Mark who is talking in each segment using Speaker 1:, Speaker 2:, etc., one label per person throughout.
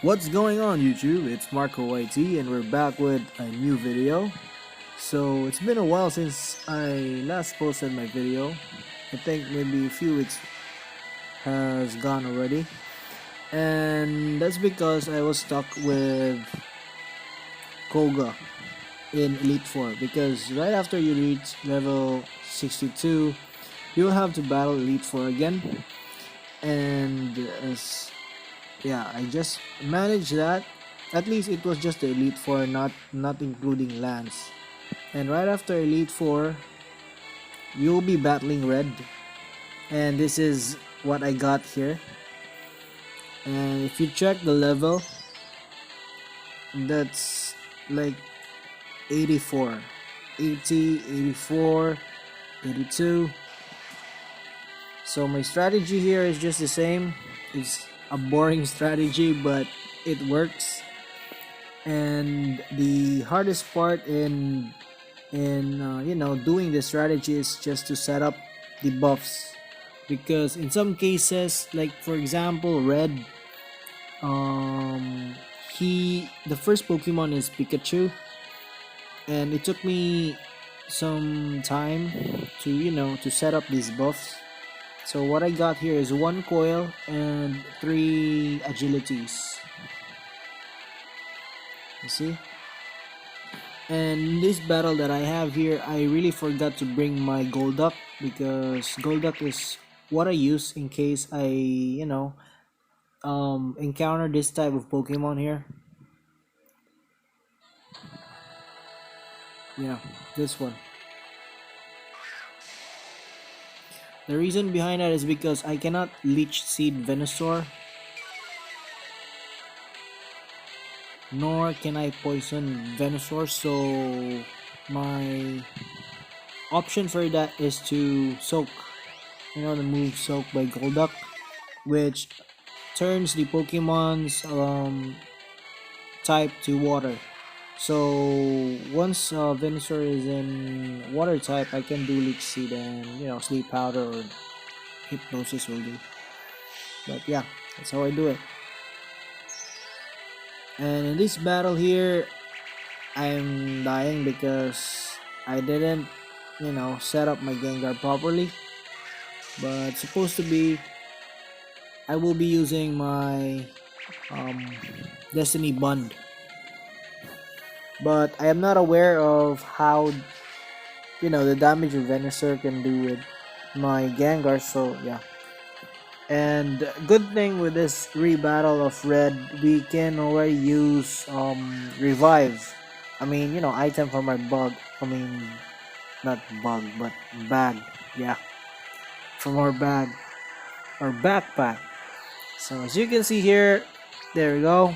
Speaker 1: What's going on YouTube? It's MarcoYT and we're back with a new video. So it's been a while since I last posted my video. I think maybe a few weeks has gone already. And that's because I was stuck with Koga in Elite 4 because right after you reach level 62 you'll have to battle Elite 4 again. And yeah, I just managed that. At least it was just the Elite 4, not including Lance. And right after Elite 4, you'll be battling Red. And this is what I got here. And if you check the level, that's like 84, 80, 84, 82. So my strategy here is just the same. It's a boring strategy, but it works. And the hardest part in doing the strategy is just to set up the buffs, because in some cases, like for example Red, the first Pokemon is Pikachu, and it took me some time to set up these buffs. So what I got here is 1 coil and 3 agilities. You see? And this battle that I have here, I really forgot to bring my Golduck, because Golduck is what I use in case I encounter this type of Pokemon here. Yeah, this one. The reason behind that is because I cannot Leech Seed Venusaur, nor can I poison Venusaur, so my option for that is to soak. The move Soak by Golduck, which turns the Pokemon's type to water. So once Venusaur is in water type, I can do Leech Seed and Sleep Powder or Hypnosis will do. But yeah, that's how I do it. And in this battle here, I'm dying because I didn't set up my Gengar properly. But supposed to be, I will be using my Destiny Bond, but I am not aware of how the damage of Venusaur can do with my Gengar. So yeah. And good thing with this rebattle of Red, we can already use revive. I mean, item from our bug. I mean, not bug, but bag. Yeah, from our bag or backpack. So as you can see here, there we go.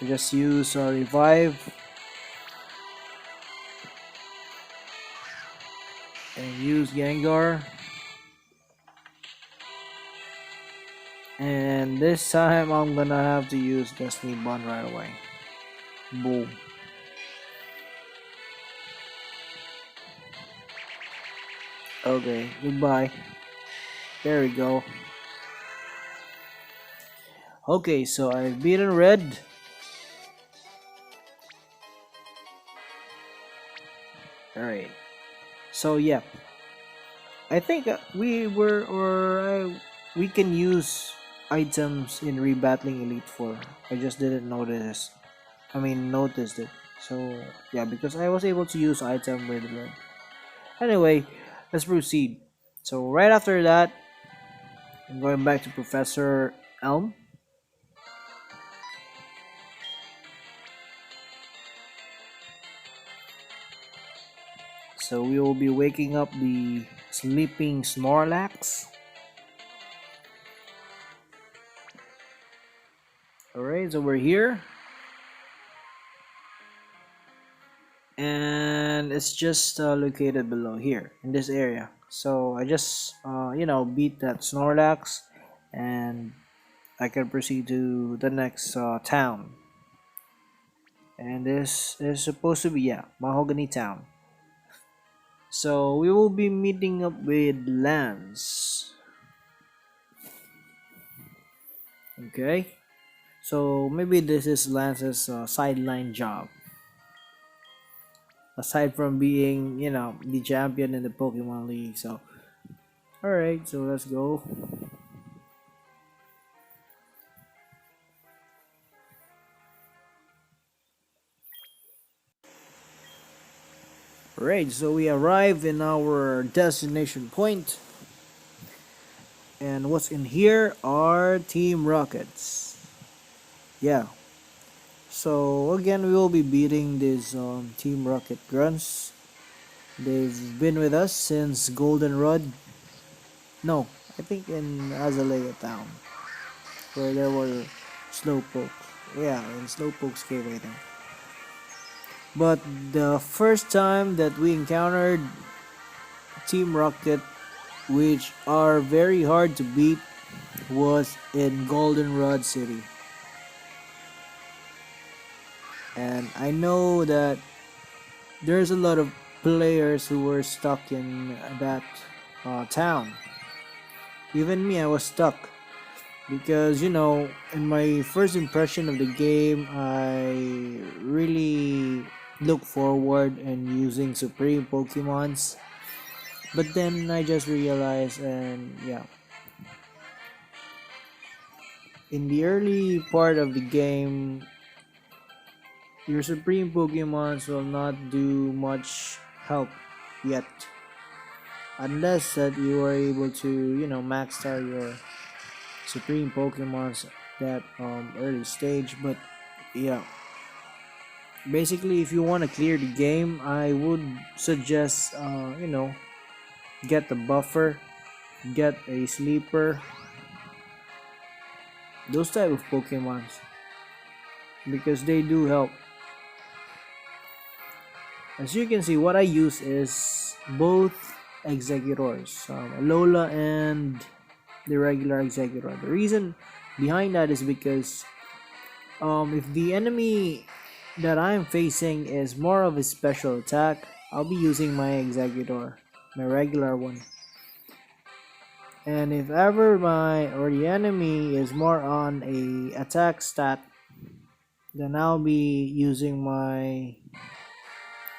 Speaker 1: We just use revive and use Gengar. And this time I'm gonna have to use Destiny Bond right away. Boom. Okay, goodbye. There we go. Okay, so I've beaten Red. Alright. So yeah. I think we can use items in rebattling Elite 4. I just didn't noticed it. So yeah, because I was able to use item with Red. Anyway, let's proceed. So right after that, I'm going back to Professor Elm. So we will be waking up the sleeping Snorlax. Alright, so we're here. And it's just located below here in this area. So I just beat that Snorlax, and I can proceed to the next town. And this is supposed to be Mahogany town. So we will be meeting up with Lance. Okay, so maybe this is Lance's sideline job, aside from being, the champion in the Pokemon League. So, alright, so let's go. Alright, so we arrived in our destination point, and what's in here are Team Rockets. Yeah, so again, we will be beating these Team Rocket grunts. They've been with us since Goldenrod. No, I think in Azalea Town, where there were Slowpoke. Yeah, in Slowpoke's cave, I think. But the first time that we encountered Team Rocket, which are very hard to beat, was in Goldenrod City. And I know that there's a lot of players who were stuck in that town. Even me, I was stuck. Because, in my first impression of the game, I really look forward in using Supreme Pokemons. But then I just realized, and yeah, in the early part of the game, your Supreme Pokemons will not do much help yet. Unless that you are able to, max star your Supreme Pokemons that early stage. But yeah, basically if you want to clear the game, I would suggest get the buffer, get a sleeper, those type of Pokemons, because they do help. As you can see, what I use is both executors, Alola and the regular executor. The reason behind that is because if the enemy that I'm facing is more of a special attack, I'll be using my executor, my regular one. And if ever the enemy is more on a attack stat, then I'll be using my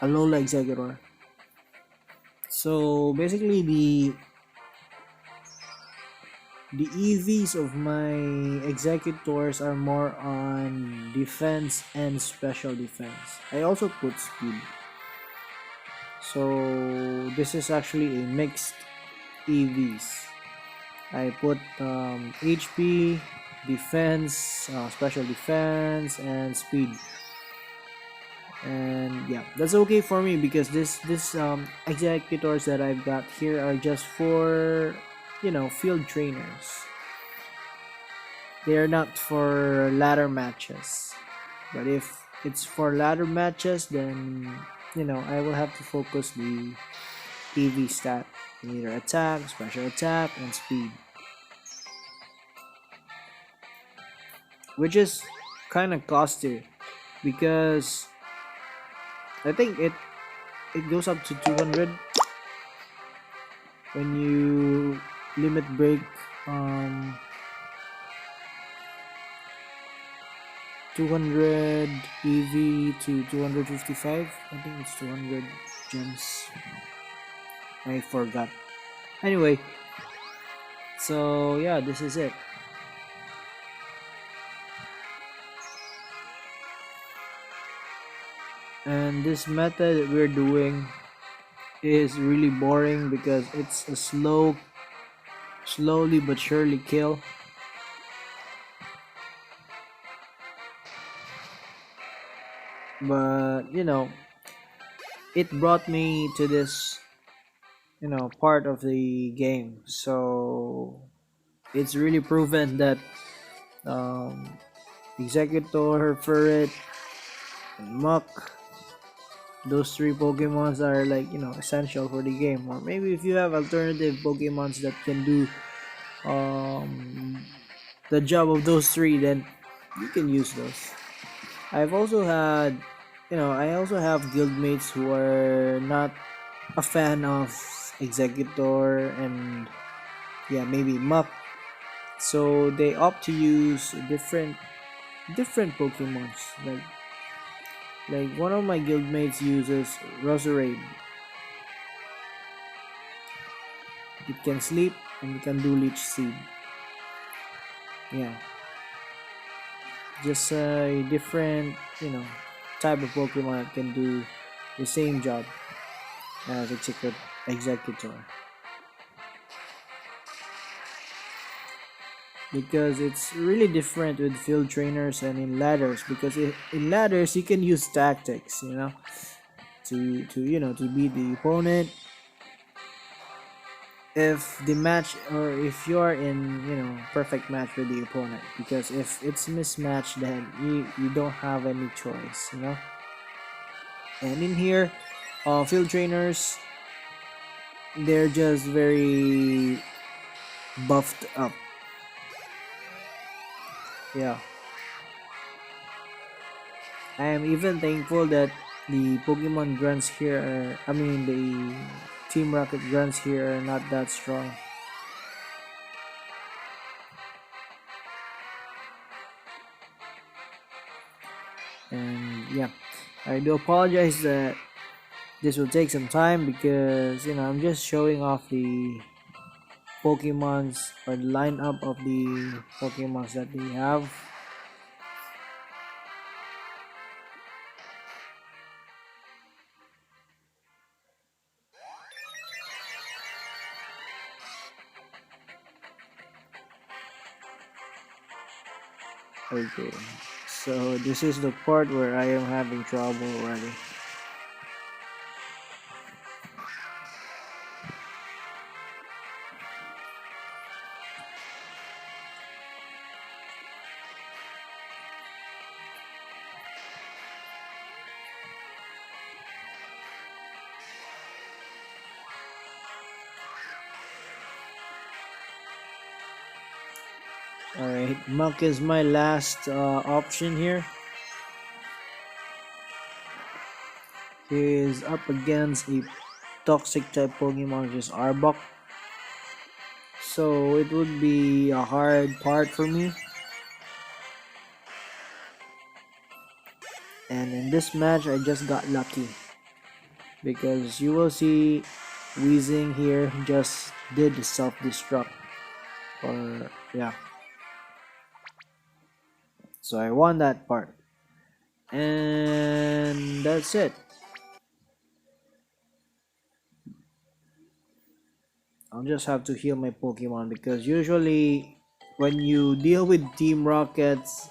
Speaker 1: Alola executor. So basically the EVs of my executors are more on defense and special defense. I also put speed. So this is actually a mixed EVs. I put HP, defense, special defense, and speed. And yeah, that's okay for me because this executors that I've got here are just for field trainers. They are not for ladder matches. But if it's for ladder matches, then I will have to focus the EV stat in either attack, special attack, and speed, which is kind of costly because I think it goes up to 200 when you limit break 200 EV to 255. I think it's 200 gems. I forgot. Anyway, so yeah, this is it. And this method that we're doing is really boring because it's a slowly but surely kill. But it brought me to this part of the game, so it's really proven that Executor, Ferret, and Muck, those three Pokemons are like essential for the game. Or maybe if you have alternative Pokemons that can do the job of those three, then you can use those. I've also had I also have guildmates who are not a fan of Executor and maybe Muck. So they opt to use different Pokemons. Like one of my guildmates uses Roserade. It can sleep and it can do Leech Seed. Yeah, just a different, type of Pokemon that can do the same job as Executor. Because it's really different with field trainers and in ladders, because in ladders you can use tactics, to beat the opponent if the match, or if you're in perfect match with the opponent, because if it's mismatched, then you don't have any choice. And in here, field trainers, they're just very buffed up. Yeah, I am even thankful that the Pokemon grunts here the Team Rocket grunts here are not that strong. And yeah, I do apologize that this will take some time, because I'm just showing off the Pokemons, or the lineup of the Pokemons that we have. Okay, so this is the part where I am having trouble already. Alright, Muck is my last option here. He is up against a toxic type Pokemon, which is Arbok. So it would be a hard part for me. And in this match, I just got lucky, because you will see Weezing here just did the self-destruct. Or yeah. So I won that part. And that's it. I'll just have to heal my Pokemon, because usually when you deal with Team Rockets,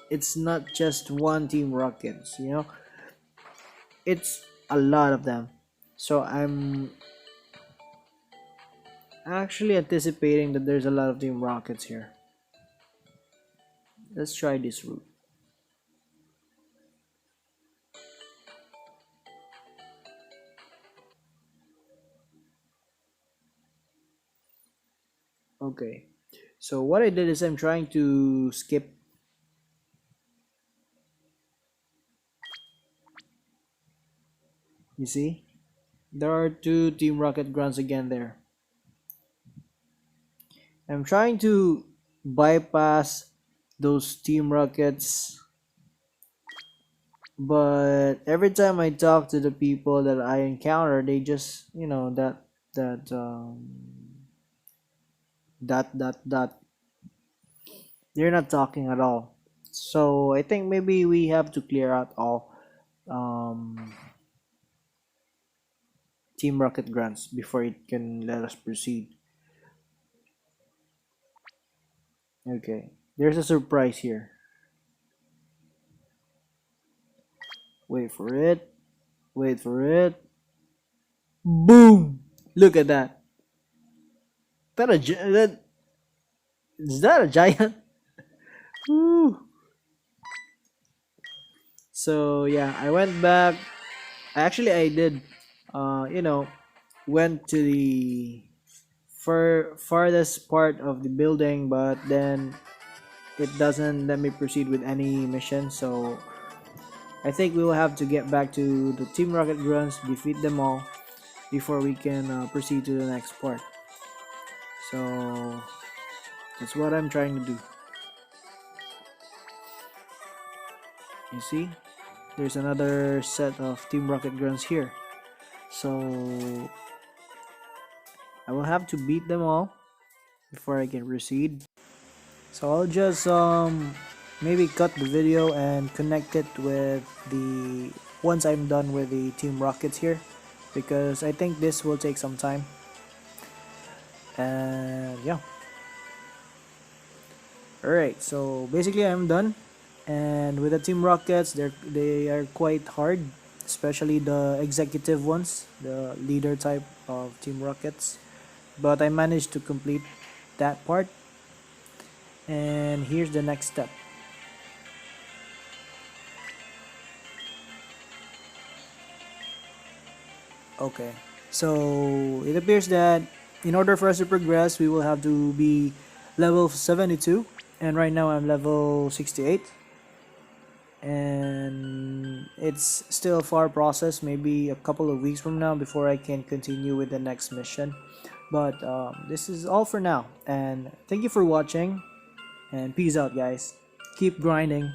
Speaker 1: it's not just one Team Rockets. It's a lot of them. So I'm actually anticipating that there's a lot of Team Rockets here. Let's try this route. Okay, so what I did is I'm trying to skip. You see, there are two Team Rocket grunts again there. I'm trying to bypass those Team Rockets, but every time I talk to the people that I encounter, they just that that they're not talking at all. So I think maybe we have to clear out all um, Team Rocket grunts before it can let us proceed. Okay, there's a surprise here. Wait for it. Wait for it. Boom! Look at that. That is that a giant? Woo. So yeah, I went back. Actually, I did. Went to the farthest part of the building, but then it doesn't let me proceed with any mission. So I think we will have to get back to the Team Rocket grunts, defeat them all before we can proceed to the next part. So That's what I'm trying to do. You see, there's another set of Team Rocket grunts here. So I will have to beat them all before I can proceed. So I'll just maybe cut the video and connect it with the once I'm done with the Team Rockets here, because I think this will take some time. And yeah. Alright, so basically I'm done. And with the Team Rockets, they are quite hard, especially the executive ones, the leader type of Team Rockets. But I managed to complete that part. And here's the next step. Okay, so it appears that in order for us to progress, we will have to be level 72, and right now I'm level 68, and it's still a far process, maybe a couple of weeks from now before I can continue with the next mission. But this is all for now, and thank you for watching, and peace out, guys. Keep grinding.